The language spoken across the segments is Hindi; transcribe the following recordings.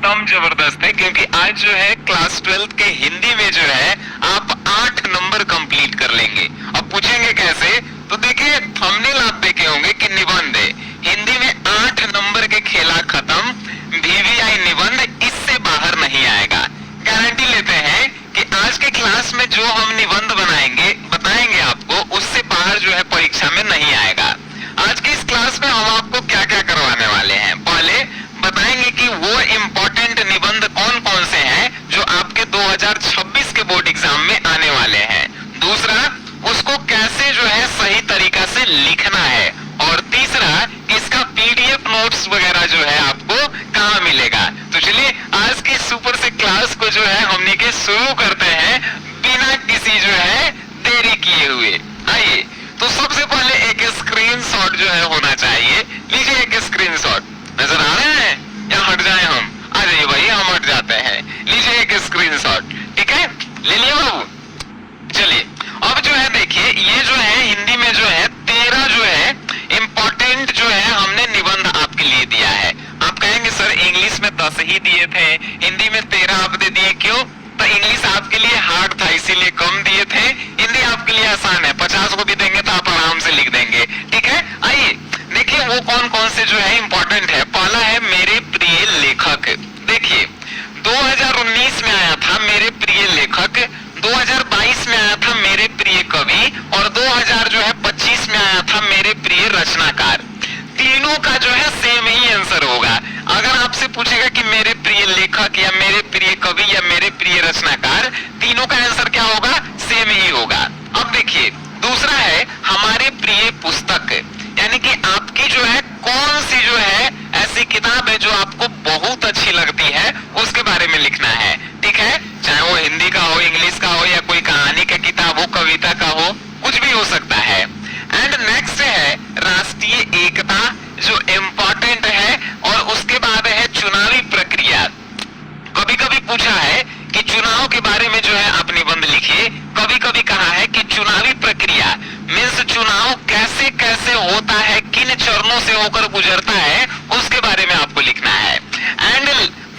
एकदम जबरदस्त है, क्योंकि आज जो है क्लास 12 के हिंदी में जो है आप 8 नंबर कंप्लीट कर लेंगे। अब पूछेंगे कैसे, तो देखिए थंबनेल आप देखे होंगे कि निबंध है, हिंदी में 8 नंबर के खेला खत्म, वीवीआई निबंध इससे बाहर नहीं आएगा। गारंटी लेते हैं कि आज के क्लास में जो हम निबंध बताएंगे आपको, उससे बाहर जो है परीक्षा में नहीं आएगा। आज की इस क्लास में हम आपको क्या क्या करवाने वाले हैं, पहले बताएंगे कि वो इम्पोर्टेंट निबंध कौन कौन से हैं जो आपके 2026 के बोर्ड एग्जाम में आने वाले हैं। दूसरा, उसको कैसे जो है सही तरीका से लिखना है। और तीसरा, इसका पीडीएफ नोट्स वगैरह जो है आपको कहाँ मिलेगा। तो चलिए आज की सुपर से क्लास को जो है हमने के शुरू करते हैं बिना किसी जो है देरी किए हुए। आइए, तो सबसे पहले एक स्क्रीनशॉट जो है होना चाहिए। लीजिए एक स्क्रीनशॉट, नजर आ रहे हैं या हट जाए हम? आ जाइए भाई, हम हट जाते हैं। लीजिए एक स्क्रीनशॉट, ठीक है, ले लिए बाबू। चलिए अब जो है देखिए, ये जो है हिंदी में जो है 13 जो है इंपॉर्टेंट जो है हमने निबंध आपके लिए दिया है। आप कहेंगे सर इंग्लिश में 10 ही दिए थे, हिंदी में 13 आपने दिए क्यों? तो इंग्लिश आपके लिए हार्ड था इसीलिए कम दिए थे, हिंदी आपके लिए आसान है, 50 को भी देंगे तो आप आराम से लिख देंगे, ठीक है। आइए देखिए वो कौन कौन से जो है इंपॉर्टेंट है। पहला है मेरे प्रिय लेखक। देखिए 2019 में आया था मेरे प्रिय लेखक, 2022 में आया था मेरे प्रिय कवि, और 2025 में आया था मेरे प्रिय रचनाकार। तीनों का जो है सेम ही आंसर होगा। अगर आपसे पूछेगा कि मेरे प्रिय लेखक या मेरे प्रिय कवि या मेरे प्रिय रचनाकार, तीनों का आंसर क्या होगा? सेम ही होगा। अब देखिए दूसरा है हमारे प्रिय पुस्तक, यानी कि आपकी जो है कौन सी जो है ऐसी किताब है जो आपको बहुत अच्छी लगती है, उसके बारे में लिखना है, ठीक है। चाहे वो हिंदी का हो, इंग्लिश का हो, या कोई कहानी का किताब हो, कविता का हो, कुछ भी हो सकता है। एंड नेक्स्ट है राष्ट्रीय एकता जो इम्पोर्टेंट है, और उसके बाद है चुनावी प्रक्रिया। कभी कभी पूछा है कि चुनाव के बारे में जो है आप निबंध लिखिए, कभी कभी कहा है कि चुनावी प्रक्रिया मीन्स चुनाव कैसे कैसे होता है, किन चरणों से होकर गुजरता है, उसके बारे में आपको लिखना है। एंड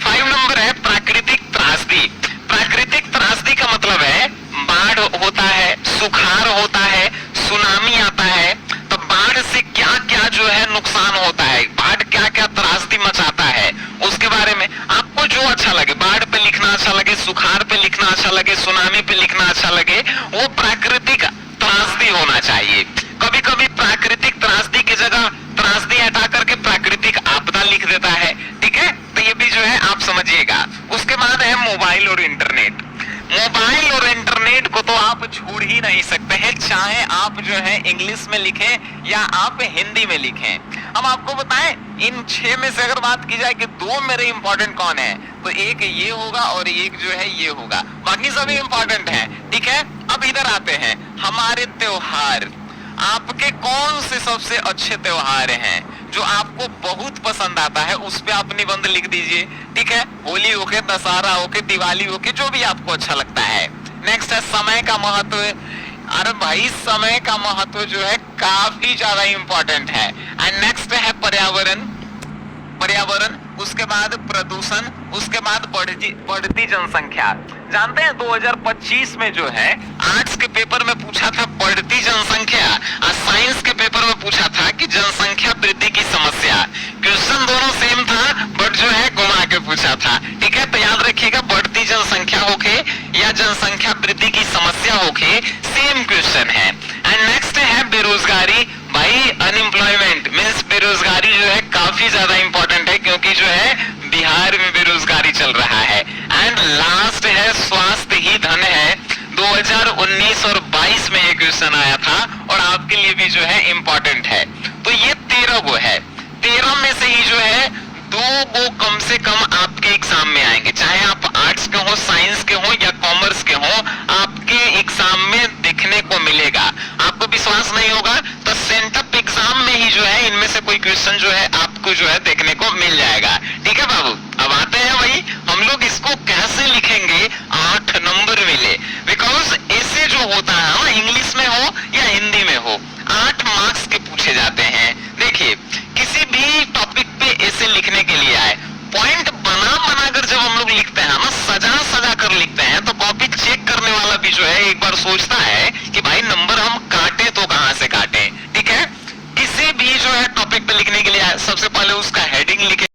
5 नंबर है प्राकृतिक त्रासदी। प्राकृतिक त्रासदी का मतलब है बाढ़ होता है, सुखाड़ होता है, सुनामी आता है, तो बाढ़ से क्या क्या जो है नुकसान होता है, बाढ़ क्या क्या त्रासदी मचाता है, उसके बारे में आपको जो अच्छा लगे, बाढ़ पे लिखना अच्छा लगे, सुखाड़ पे लिखना अच्छा लगे, सुनामी पे लिखना अच्छा लगे, वो प्राकृतिक त्रासदी होना चाहिए। कभी कभी प्राकृतिक त्रासदी की जगह त्रासदी हटा करके प्राकृतिक आपदा लिख देता है, ठीक है। तो ये भी जो है आप समझिएगा। उसके बाद है मोबाइल और इंटरनेट। मोबाइल और इंटरनेट को तो आप छोड़ ही नहीं सकते हैं, चाहे आप जो है इंग्लिश में लिखें या आप हिंदी में लिखें। हम आपको बताएं इन 6 में से अगर बात की जाए कि 2 मेरे इंपॉर्टेंट कौन है, तो एक ये होगा और एक जो है ये होगा, बाकी सभी इंपॉर्टेंट हैं, ठीक है। अब इधर आते हैं हमारे त्योहार। आपके कौन से सबसे अच्छे त्योहार हैं जो आपको बहुत पसंद आता है, उस पे आप निबंध लिख दीजिए, ठीक है। होली होके, दशहरा होके, दिवाली होके, जो भी आपको अच्छा लगता है। नेक्स्ट है समय का महत्व। अरे भाई समय का महत्व जो है काफी ज्यादा इंपॉर्टेंट है। एंड नेक्स्ट है पर्यावरण। उसके बाद प्रदूषण, उसके बाद बढ़ती जनसंख्या। जानते हैं 2025 में जो है आर्ट्स के पेपर में पूछा था बढ़ती जनसंख्या, और साइंस के पेपर में पूछा था कि जनसंख्या वृद्धि की समस्या। क्वेश्चन दोनों सेम था, बट जो है घुमा के पूछा था, ठीक है। तो याद रखिएगा बढ़ती जनसंख्या होके या जनसंख्या वृद्धि की समस्या होके, सेम क्वेश्चन है। एंड नेक्स्ट है बेरोजगारी। भाई अनएम्प्लॉयमेंट मीन्स बेरोजगारी जो है काफी ज्यादा इंपॉर्टेंट है, क्योंकि जो है बिहार में बेरोजगारी चल रहा है। एंड लास्ट है स्वास्थ्य ही धन है। 2019 और 22 में ये क्वेश्चन आया था और आपके लिए भी जो है इंपॉर्टेंट है। तो ये 13 गो है, 13 में से ही जो है 2 गो कम से कम आपके एग्जाम में आएंगे, चाहे आप आर्ट्स के हो, साइंस के हो या कॉमर्स के हो, आपके एग्जाम में देखने को मिलेगा। आपको विश्वास नहीं होगा तो सेंटअप एग्जाम में ही जो है इनमें से कोई क्वेश्चन जो है आपको जो है देखने को मिल जाएगा, ठीक है बाबू। अब आते हैं भाई हम लोग इसको कैसे लिखेंगे 8 नंबर मिले, बिकॉज ऐसे जो होता है ना इंग्लिश में हो या हिंदी में हो, 8 मार्क्स के पूछे जाते हैं। देखिए किसी भी टॉपिक पे ऐसे लिखने के लिए आए, पॉइंट बना बना कर एक बार सोचता है कि भाई नंबर हम काटे तो कहां से काटें, ठीक है। किसी भी जो है टॉपिक पे लिखने के लिए सबसे पहले उसका हेडिंग लिखे,